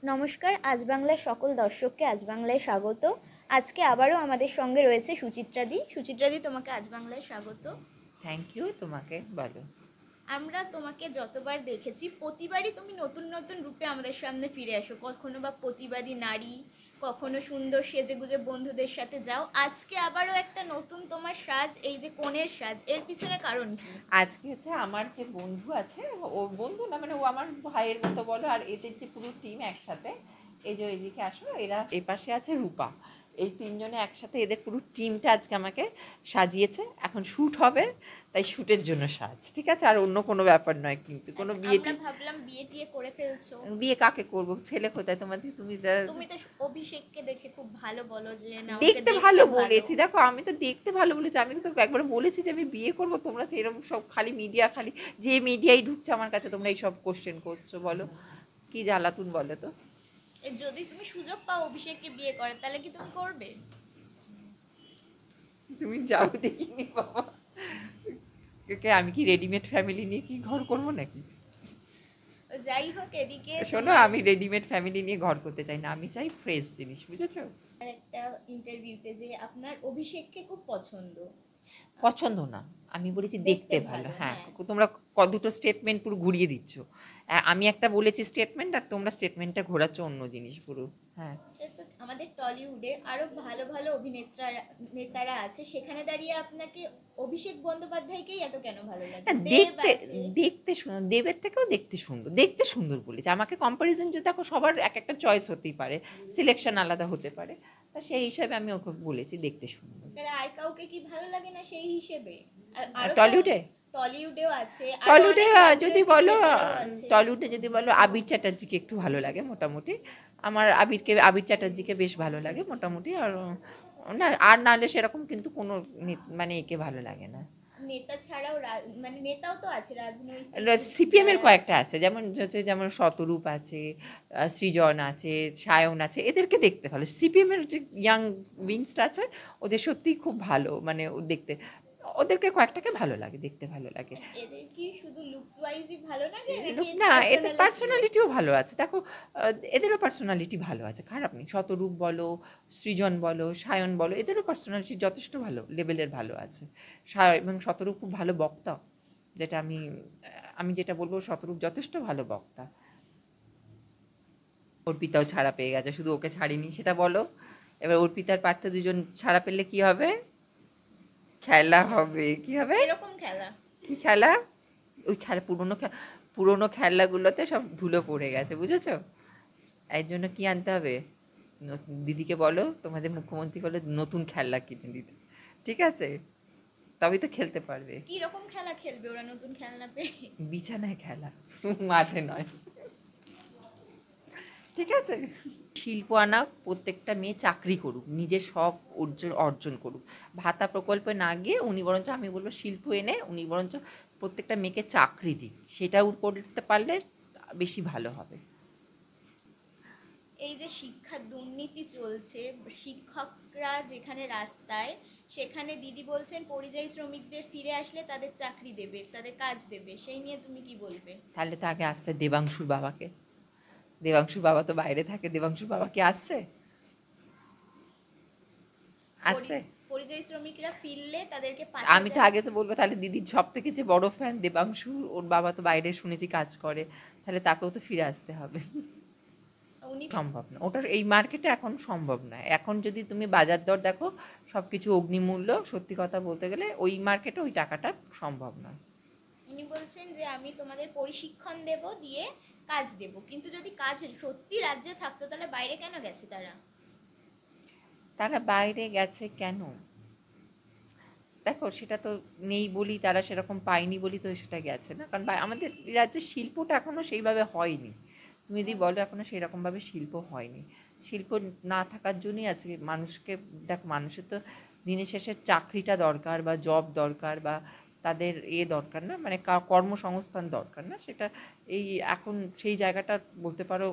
নমস্কার, আজ বাংলার সকল দর্শককে আজ বাংলায় স্বাগত। আজকে আবারও আমাদের সঙ্গে রয়েছে সুচিত্রাদি। সুচিত্রাদি, তোমাকে আজ বাংলায় স্বাগত। Thank you. তোমাকে বলো। আমরা তোমাকে যতবার দেখেছি প্রতিবারই তুমি নতুন নতুন রূপে আমাদের সামনে ফিরে আসো, কখনো বা প্রতিবাদী নারী, কখনো সুন্দর সেজেগুজে বন্ধুদের সাথে যাও। আজকে আবারও একটা নতুন তোমার সাজ, এই যে কনের সাজ, এর পিছনে কারণ কি? আজকে হচ্ছে আমার যে বন্ধু আছে, ও বন্ধু না মানে ও আমার ভাইয়ের মতো বলো, আর এদের যে পুরো টিম একসাথে, এই যে এদিকে আসো, এরা এই পাশে আছে রূপা, এই তিনজনে একসাথে এদের পুরো টিমটা আজকে আমাকে সাজিয়েছে। এখন শ্যুট হবে, তাই শ্যুটের জন্য সাজ, ঠিক আছে, আর অন্য কোনো ব্যাপার নয়। কিন্তু কোনো আচ্ছা, বিয়ে আমরা ভাবলাম বিয়ে টিয়ে করে ফেলছো। বিয়ে কাকে করবো, ছেলে কোথায় তোমাদের, তুমি তো অভিষেককে দেখে খুব ভালো বলো যে না, ওকে দেখতে দেখতে ভালো ভালো। বলেছি, দেখো আমি তো দেখতে ভালো বলেছি, আমি তো একবার বলেছি যে আমি বিয়ে করব, তোমরা তো এরকম সব খালি মিডিয়া, খালি যে মিডিয়াই ঢুকছে আমার কাছে তোমরা এইসব কোশ্চেন করছো, বলো কি জ্বালাতুন, বলো তো। যদি তুমি সুযোগ পাও অভিষেককে বিয়ে করার, তাহলে কি তুমি করবে? তুমি যাও দেখিনি বাবা, আমি কি রেডিমেড ফ্যামিলি নিয়ে কি ঘর করবো নাকি? যাই হোক, এদিকে শোনো, আমি রেডিমেড ফ্যামিলি নিয়ে ঘর করতে চাই না, আমি চাই ফ্রেশ জিনিস, বুঝেছো? একটা ইন্টারভিউতে যে আপনার অভিষেককে খুব পছন্দ। পছন্দ না, আমি বলেছি দেখতে ভালো। হ্যাঁ, হ্যাঁ। তোমরা দুটো স্টেটমেন্ট পুরো ঘুরিয়ে দিচ্ছ। আমি একটা বলেছি স্টেটমেন্ট, আর তোমরা স্টেটমেন্টটা ঘোরাচ্ছ অন্য জিনিস পুরো। হ্যাঁ, সে তো আমাদের টলিউডে আরো ভালো ভালো নেতারা আছে, সেখানে দাঁড়িয়ে আপনাকে অভিষেক বন্দ্যোপাধ্যায়কেই এত কেন ভালো লাগে? হ্যাঁ, দেব আছে। দেখতে সুন্দর, দেবের থেকেও দেখতে সুন্দর বলেছে। আমাকে কম্পারিজন যদি দেখো, সবার এক একটা চয়েস হতেই পারে, সিলেকশন আলাদা হতে পারে, তা সেই হিসাবে আমি ওকে বলেছি দেখতে সুন্দর। তাহলে আর কাউকে কি ভালো লাগে না সেই হিসেবে? আরো টলিউডে টলিউডেও আছে, আরো টলিউডে অনেক যদি রাজনৈতিক বলো, নেতারাও আছে। টলিউডে যদি বলো আবির চ্যাটার্জিকে একটু ভালো লাগে মোটামুটি। আমার আবির চ্যাটার্জিকে বেশ ভালো লাগে মোটামুটি। আর না, আর নাহলে সেরকম কিন্তু কোনো মানে একে ভালো লাগে না। নেতা ছাড়াও মানে নেতাও তো আছে রাজনৈতিক সিপিএম এর যারা কয়েকটা আছে। আছে, যেমন শতরূপ আছে, সৃজন আছে, সায়ন আছে, এদেরকে দেখতে ভালো। সিপিএম এর যে ইয়াং উইংসটা আছে, ওদের সত্যিই খুব ভালো, মানে ও দেখতে, ওদেরকে কয়েকটাকে ভালো লাগে, দেখতে ভালো লাগে। এদের কি শুধু লুকস ওয়াইজই ভালো লাগে নাকি লুকস না, এদের পার্সোনালিটি? পার্সোনালিটিও ভালো আছে, দেখো এদেরও পার্সোনালিটি ভালো আছে, খারাপ নেই। শতরূপ বলো, সৃজন বলো, সায়ন বলো, এদেরও পার্সোনালিটি যথেষ্ট ভালো লেভেলের ভালো আছে। এবং শতরূপ খুব ভালো বক্তা, যেটা আমি যেটা বলবো, শতরূপ যথেষ্ট ভালো বক্তা। অর্পিতাও ছাড়া পেয়ে গেছে, শুধু ওকে ছাড়িনি সেটা বলো। এবার অর্পিতার পার্থ দুজন ছাড়া পেলে কি হবে? খেলা হবে। কি হবে? এরকম খেলা? কি খেলা? ওই পুরোনো খেলনাগুলোতে সব ধুলো পড়ে গেছে, বুঝেছো? এর জন্য কি আনতে হবে? দিদিকে বলো, তোমাদের মুখ্যমন্ত্রী বলে নতুন খেলনা কিনে দিতে, ঠিক আছে? তবেই তো খেলতে পারবে। কি রকম খেলা খেলবে ওরা নতুন খেলনা পেয়ে? বিছানায় খেলা, মাঠে নয়, ঠিক আছে? শিল্প আনা, প্রত্যেকটা মেয়ে চাকরি করুক, নিজের শখ অর্জন করুক। ভাতা প্রকল্পে না গিয়ে উনি বরঞ্চ, আমি বলবো শিল্প এনে উনি বরঞ্চ প্রত্যেকটা মেয়েকে চাকরি দিক, সেটা করতে পারলে বেশি ভালো হবে। এই যে শিক্ষা দুর্নীতি চলছে, শিক্ষকরা যেখানে রাস্তায়, সেখানে দিদি বলছেন পরিযায়ী শ্রমিকদের ফিরে আসলে তাদের চাকরি দেবে, তাদের কাজ দেবে, সেই নিয়ে তুমি কি বলবে? তাহলে তো আগে আসতে দেবাংশুর বাবাকে, দেবাংশুর বাবা তো বাইরে থাকে, দেবাংশুর বাবা কি আসছে? আসছে? পরিযায়ী শ্রমিকরা ফিরলে তাদেরকে আমি তো আগে তো বলবো, তাহলে দিদির সব থেকে যে বড় ফ্যান দেবাংশু, ওর বাবা তো বাইরে শুনেছি কাজ করে, তাহলে তাকেও তো ফিরে আসতে হবে। উনি সম্ভব না, ওটার এই মার্কেটে এখন সম্ভব না। এখন যদি তুমি বাজার দর দেখো, সব কিছু অগ্নিমূল্য, সত্যি কথা বলতে গেলে ওই মার্কেটে ওই টাকাটা সম্ভব নয়। উনি বলছেন যে আমি তোমাদের প্রশিক্ষণ দেব, দিয়ে কাজ দেব, কিন্তু যদি কাজ সত্যি রাজ্যে থাকতো তাহলে বাইরে কেন গেছে তারা? তারা বাইরে গেছে কেন? দেখো, সেটা তো নেই বলি, তারা সেরকম পায়নি বলি তো সেটা গেছে না, কারণ আমাদের রাজ্যের শিল্পটা এখনও সেইভাবে হয়নি। তুমি যদি বলো, এখনও সেরকমভাবে শিল্প হয়নি। শিল্প না থাকার জন্যই আজকে মানুষকে, দেখো মানুষের তো দিনের শেষে চাকরিটা দরকার, বা জব দরকার, বা তাদের দরকার না, মানে কর্মসংস্থান দরকার না, সেটা এই এখন সেই জায়গাটা বলতে পারো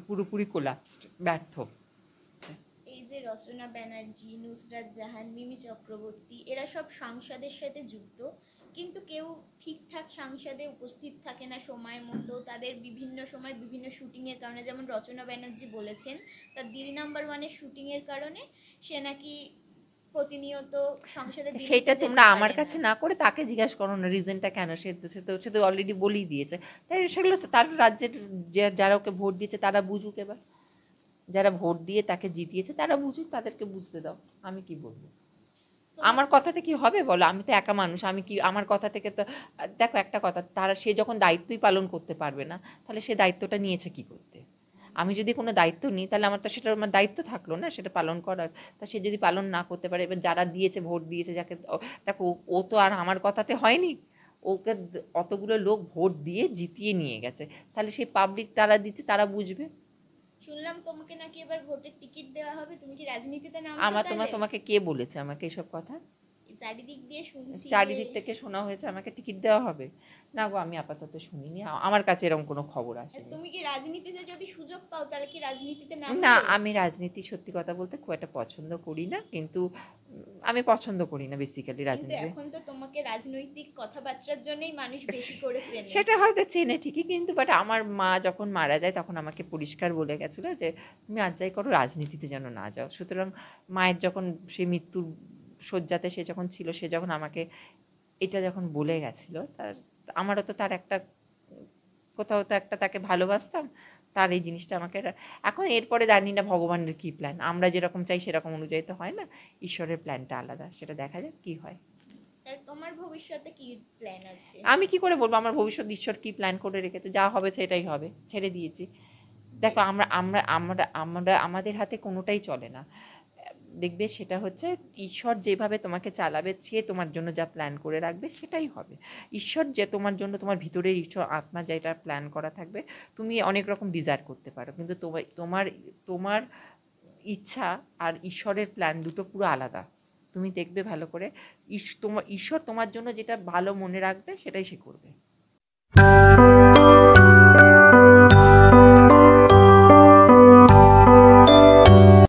পুরোপুরি কোলাপসড, ব্যর্থ। এই যে রচনা ব্যানার্জি, নুসরাত জাহান, মিমি চক্রবর্তী, এরা সব সাংসদের সাথে যুক্ত, কিন্তু কেউ ঠিকঠাক সংসদে উপস্থিত থাকে না সময় মতো, তাদের বিভিন্ন সময় বিভিন্ন শুটিংয়ের কারণে, যেমন রচনা ব্যানার্জি বলেছেন তার দিল নাম্বার ওয়ানের শুটিংয়ের কারণে সে নাকি প্রতিনিয়ত সংসদে দিল্লিতে সেইটা যেতে তোমরা আমার পারে কাছে না। না করে তাকে জিজ্ঞাসা করো না রিজনটা কেন, সে তো অলরেডি বলেই দিয়েছে। তাই সেগুলো তার রাজ্যের যারা ওকে ভোট দিয়েছে তারা বুঝুক, এবার যারা ভোট দিয়ে তাকে জিতিয়েছে তারা বুঝুক, তাদেরকে বুঝতে দাও, আমি কি বলবো। তোমার আমার কথাতে কি হবে বলো, আমি তো একা মানুষ, আমি কি আমার কথা থেকে তো দেখো একটা কথা, তারা সে যখন দায়িত্বই পালন করতে পারবে না তাহলে সে দায়িত্বটা নিয়েছে কি করতে। আমি যদি কোনো দায়িত্ব নিই তাহলে আমার তো সেটা আমার দায়িত্ব থাকলো না সেটা পালন করার। তা সে যদি পালন না করতে পারে, এবার যারা দিয়েছে ভোট দিয়েছে যাকে দেখো ও তো আর আমার কথাতে হয়নি, ওকে অতগুলো লোক ভোট দিয়ে জিতিয়ে নিয়ে গেছে, তাহলে সেই পাবলিক তারা দিচ্ছে তারা বুঝবে। শুনলাম তোমাকে নাকি এবার ভোটের টিকিট দেওয়া হবে, তুমি কি রাজনীতিতে নামছো তাহলে? তোমাকে কে বলেছে আমাকে এসব কথা? চারিদিক দিয়ে শুনছি যে চারিদিক থেকে শোনা হয়েছে আমাকে টিকিট দেওয়া হবে? না গো, আমি আপাতত শুনিনি, আমার কাছে এরকম কোনো খবর আসেনি। তুমি কি রাজনীতিতে যদি সুযোগ পাও তাহলে কি রাজনীতিতে না, নামবে? আমি রাজনীতি সত্যি কথা বলতে খুব একটা পছন্দ করি না, কিন্তু আমি পছন্দ করি না বেসিক্যালি কিন্তু রাজনীতি। এখন তো তোমাকে রাজনৈতিক কথাবার্তার জন্যই মানুষ বেশি করে চেনে। সেটা হয়তো চেনে ঠিকই, কিন্তু বাট আমার মা যখন মারা যায় তখন আমাকে পরিষ্কার বলে গেছিলো যে তুমি আর যাই করো রাজনীতিতে যেন না যাও। সুতরাং মায়ের যখন সে মৃত্যুর শয্যাতে সে যখন ছিল, সে যখন আমাকে এটা যখন বলে গেছিলো, তার আমারও তো তার একটা কোথাও তো একটা তাকে ভালোবাসতাম, তার এই জিনিসটা আমাকে এখন এরপরে জানি না ভগবানের কী প্ল্যান, আমরা যেরকম চাই সেরকম অনুযায়ী তো হয় না, ঈশ্বরের প্ল্যানটা আলাদা, সেটা দেখা যাক কী হয়। তাহলে তোমার ভবিষ্যতে কি প্ল্যান আছে? আমি কি করে বলবো আমার ভবিষ্যৎ ঈশ্বর কি প্ল্যান করে রেখেছে, যা হবে সেটাই হবে, ছেড়ে দিয়েছি। দেখো আমরা আমরা আমরা আমরা আমাদের হাতে কোনোটাই চলে না, দেখবে সেটা হচ্ছে ঈশ্বর যেভাবে তোমাকে চালাবে, সে তোমার জন্য যা প্ল্যান করে রাখবে সেটাই হবে। ঈশ্বর যে তোমার জন্য, তোমার ভিতরের ঈশ্বর আত্মা যেটা প্ল্যান করা থাকবে, তুমি অনেক রকম ডিজায়ার করতে পারো, কিন্তু তোমার তোমার তোমার ইচ্ছা আর ঈশ্বরের প্ল্যান দুটো পুরো আলাদা। তুমি দেখবে ভালো করে, তোমার ঈশ্বর তোমার জন্য যেটা ভালো মনে রাখবে সেটাই সে করবে।